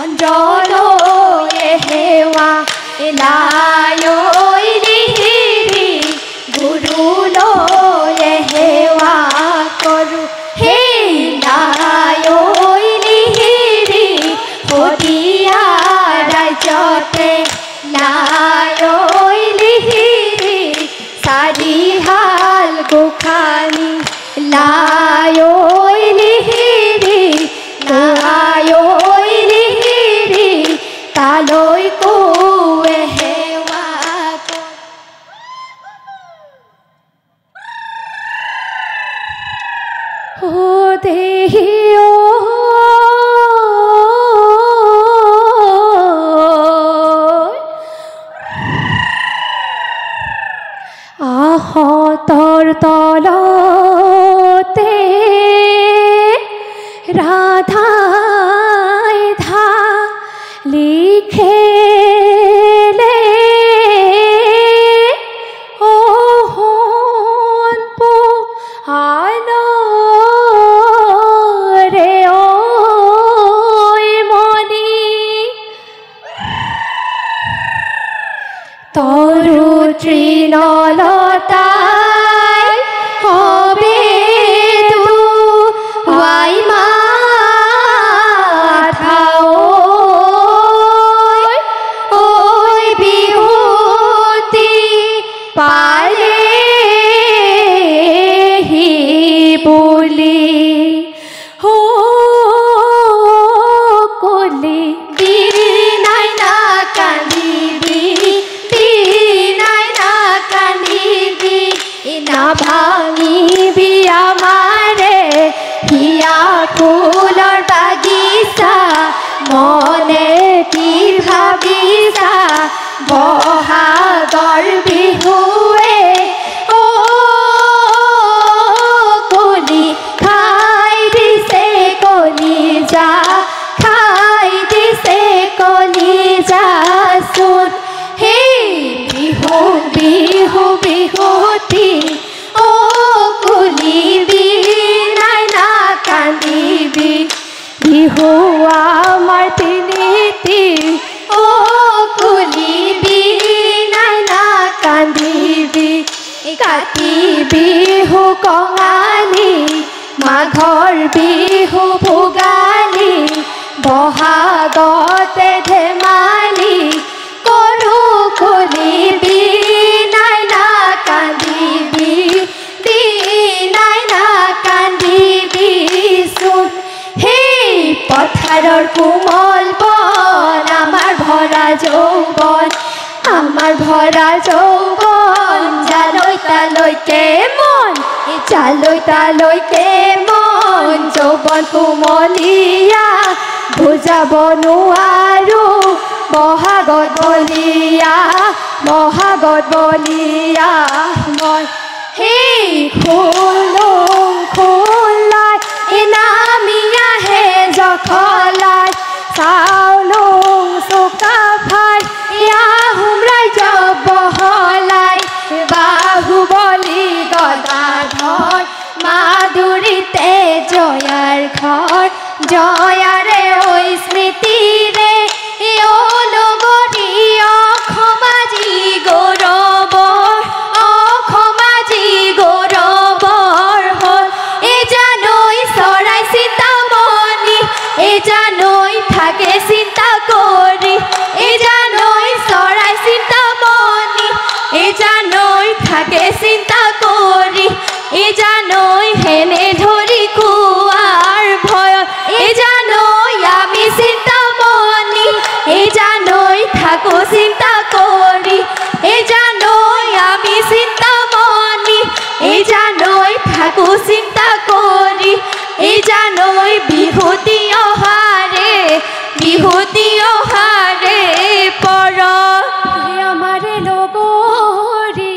চন্দ্ৰলৈ হেৱা এলায়ৈ লিহিৰি গুৰুলৈ হেৱা কৰোঁ সেই লায়ৈ লিহিৰি শদিয়া ৰাজ্যতে লায়ৈ লিহিৰি চাৰিহাল গোসানী লায়ৈ লিহিৰি লায়ৈ লিহিৰি তালৈ কোৱে হেৱা ও দেহি আহতৰ তলতে ৰাধাই লিখেলে ও সোণপো আলৰে ঐ মণি তৰু তৃণলতাই হবে দুৱাই মাথা ঐ বিহুতি পালেহি বুলি কলি বিনাই না কান্দিবি বিনাই না কান্দিবি না ভাঙিবি আমাৰে হিয়া ফুলৰ বাগিচা মনে কি ভাবিছা বহাগৰ বিহুৱে ও কলি খাই দিছে কলিজা খাই দিছে কলিজা চোন সেই বিহু বিহু বিহুতি ও কলিবি নাই না কান্দিবি বিহু আমাৰ তিনিটি ও কলিবি নাই না কান্দিবি কাতি বিহু কঙালী মাঘৰ বিহু ভোগালী বহাগতে ধেমালি কৰোঁ কলিবি নাই না কান্দিবি নাই না কান্দিবি চোন সেই পথাৰৰ কোমল বন আমাৰ ভৰা যৌৱন আমাৰ ভৰা যৌৱন যালৈ তালৈকে মন যালৈ তালৈকে মন যৌৱন কোমলীয়া বুজাব নোৱাৰো বহাগত বলিয়া মই সেই খোলাই নামি আহে জখলাই চাউলুং চুকাফাই আহোম ৰাজ্য বহলাই বাহুবলি গদাধৰ মাধুৰীতে জয়াৰ ঘৰ জয়াৰে ঐ স্মৃতিৰে লগৰী অসমাজি গৌৰৱৰ হ'ল জানৈ চৰাই চিন্তামণি জানৈ থাকে চিন্তা কৰি জানৈ চৰাই চিন্তামণি জানৈ থাকে চিন্তা কৰি জানৈ হেনে ধৰি খোৱাৰ ভয়ত জানৈ আমি চিন্তামণি জানৈ থাকো চিন্তা কৰি জানৈ আমি চিন্তামণি জানৈ থাকো চিন্তা কৰি জানৈ বিহুতি অহাৰে পৰ আমাৰে লগৰী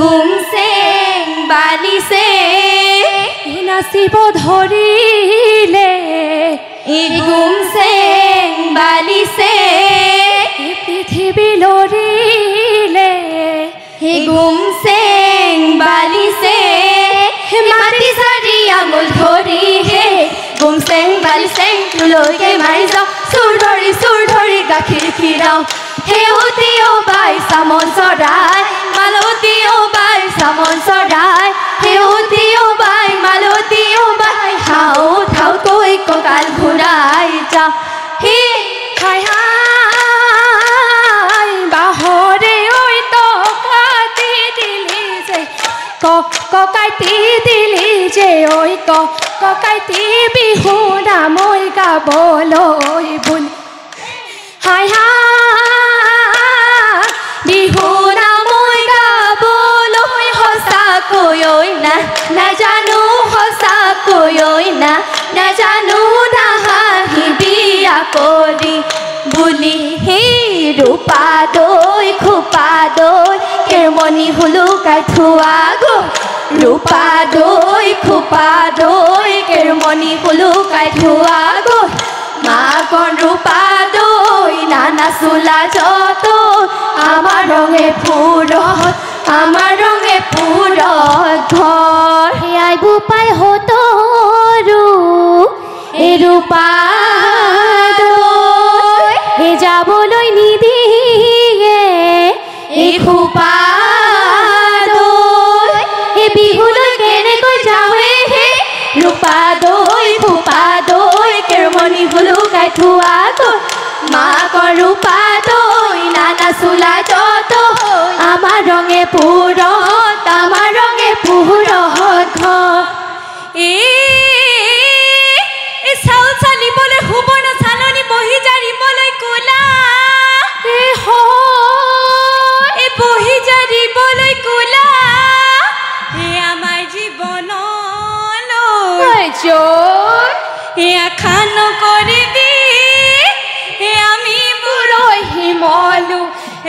গুমচেং বালিছে নাচিব ধৰিলে গুমচেং বালিছে পৃথিৱী লৰিলে গুমচেং বালিছে মাটি চাৰি আঙুল ধৰি হে গুমচেং বালিচেং তোলৈকে মাৰি যাওঁ চুৰ ধৰি গাখীৰ খীৰাও সেউতী বাই চামন চৰাই মালতী বাই চামন চৰাই সেউতী বাই মালতী বাই হাও ঠাউকৈ কঁকাল ঘূৰাই যাওঁ হে হাই হাই বাহৰে ঐ টকাতি দিলি যে ককাইতি দিলি যে ঐ ককাইতি বিহু নামৈ গাবলৈ বুলি হাই হাই বিহু নামৈ গাবলৈ সঁচাকৈ নাজানো সঁচাকৈ নাজানো নাহাঁহিবি কৰি বুলি সেই ৰূপা দৈ খোপা দৈ কেৰমণি হুলুকাই থোৱা গৈ ৰূপা দৈ খোপা দৈ কেৰমণি হুলুকাই থোৱা গৈ মাকন ৰূপা দৈ নানা চোলা যত আমাৰ ৰঙে পুৰত ঘৰ সেয়াই বোপাই হতৰো এই ৰূপা দৈ যাবলৈ নিদিয়ে এই খোপা দৈ এই বিহুলৈ কেনেকৈ যাৱে হে ৰূপা দৈ খোপা দৈ কেৰমণি হুলুকাই থোৱা গৈ মাকৰ ৰূপা দৈ নানা চোলা যত আমাৰ ৰঙে পুৰত ঘৰ চাউল চালিবলৈ শুবন চালনি বহি জাৰিবলৈ কোলা বহি জাৰিবলৈ কোলা আমাৰ জীৱনলৈ আশা নকৰিবি আমি বুঢ়ৈ শিমলু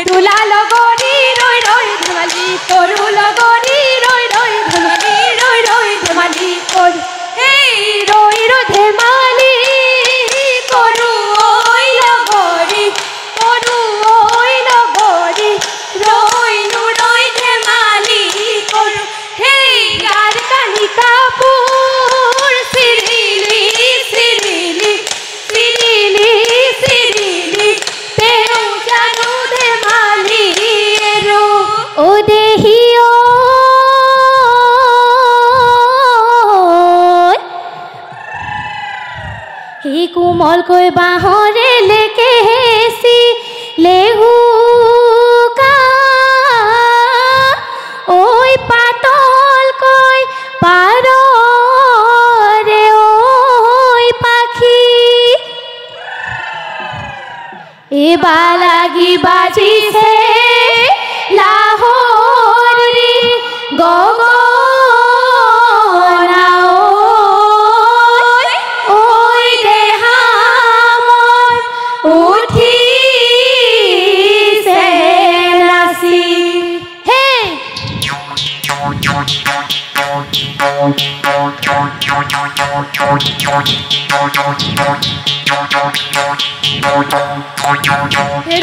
তোলা লগৰী ৰৈ ধেমালি কৰো লগৰী ৰৈ ধেমালি কৰো সেই ৰৈ ধেমালি কৰো ঐ লগৰী ৰৈ ধেমালি কৰো সেই গাৰ কানি কাপোৰ চিৰিলি তেওঁ জানো ধেমালি ও দেহি হি কোমলকৈ বাঁহৰে লেকে হেচি লেহুকা ঐ পাতলকৈ পাৰৰে ঐ পাখি এবাৰ লাগি বাজিছে লাহৰি গগনা ঐ দেহা মন উঠিছে নাচি হে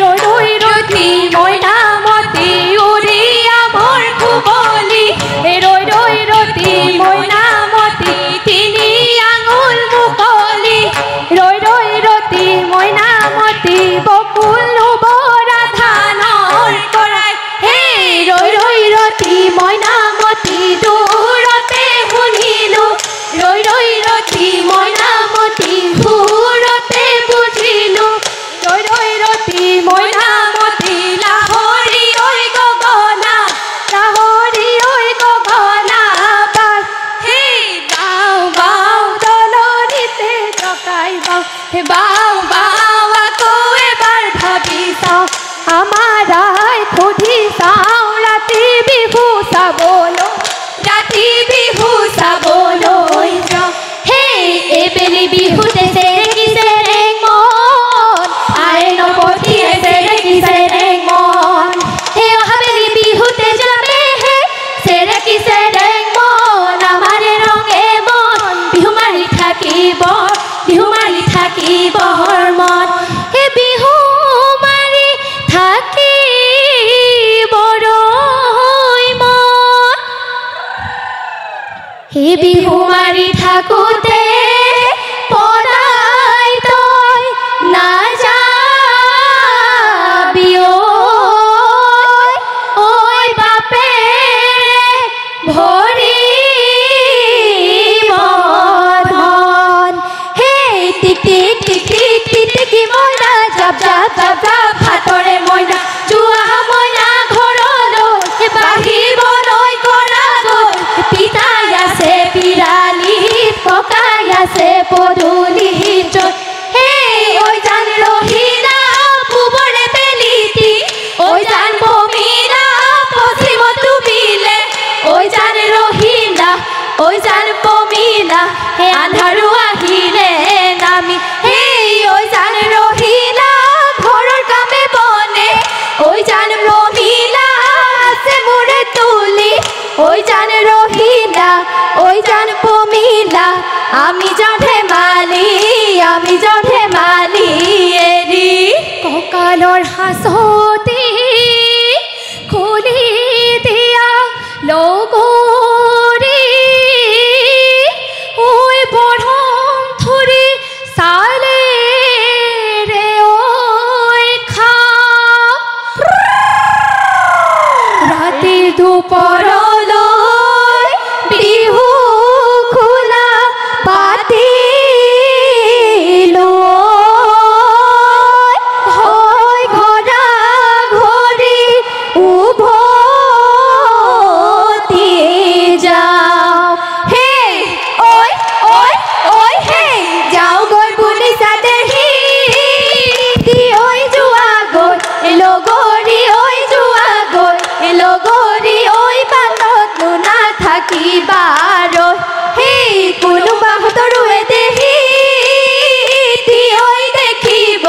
ৰৈ ৰতি মইনামতি উৰিয়া মোৰ কুবলি ৰৈ ৰতি মইনামতি তিনি আঙুল মুকলি ৰৈ ৰতি মইনামতি বকুল বৰা ধানৰ কৰাই হে ৰৈ ৰতি মইনামতি দূৰতে শুনিলো ৰৈ ৰতি মইনামতি দূৰতে বুজিলো ৰৈ ৰতি মইনামতি লাহৰি ঐ গগনা বাই সেই বাও দলনিতে জকাই বাও হে বাও আকৌ এবাৰ ভাবি চাওঁ আমাৰ আই সুধি চাওঁ ৰাতি বিহু চাবলৈ যাওঁ সেই এইবেলি বিহুতে চেৰেকি চেৰেং মন আই নপঠিয়ে চেৰেকি চেৰেং মন সেই অহাবেলি বিহুতে যাবে হে চেৰেকি চেৰেং মন আমাৰ ৰঙে মন বিহু মাৰি থাকিব হৰমন হে বিহু মাৰি থাকিব ওই জান ৰহিলা ওই জান পমিলা আমি যাও ধেমালি এৰি কঁকালৰ হাঁচতি খুলি দিয়া লগৰী ঐ বৰম ধৰি চালে ৰে ঐ খা ৰাতি দুপৰলৈ বিহু খোলা পাতিলো হৈ ঘৰা ঘৰি উভতি যাওঁ হে ঐ হে যাওঁগৈ বুলি চাদেহি ঐ যোৱা গৈ লগৰী ঐ যোৱা গৈ লগৰী ঐ বাটতনো নাথাকিবা ৰৈ সেই কোনোবা সতৰুৱে দেহি ঐ দেখিব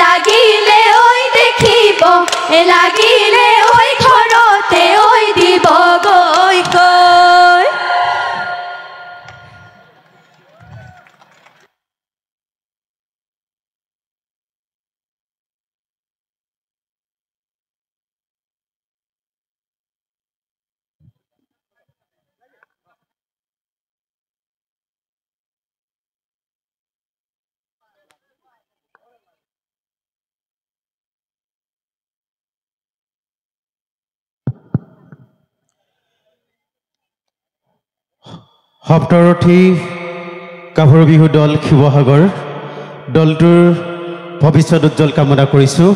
লাগিলে ঐ দেখিব লাগিলে ঐ ঘৰতে ঐ দিবগৈ কৈ সপ্তৰথী গাভৰু বিহু দল শিৱসাগৰ দলটোৰ ভৱিষ্যত উজ্জ্বল কামনা কৰিছোঁ।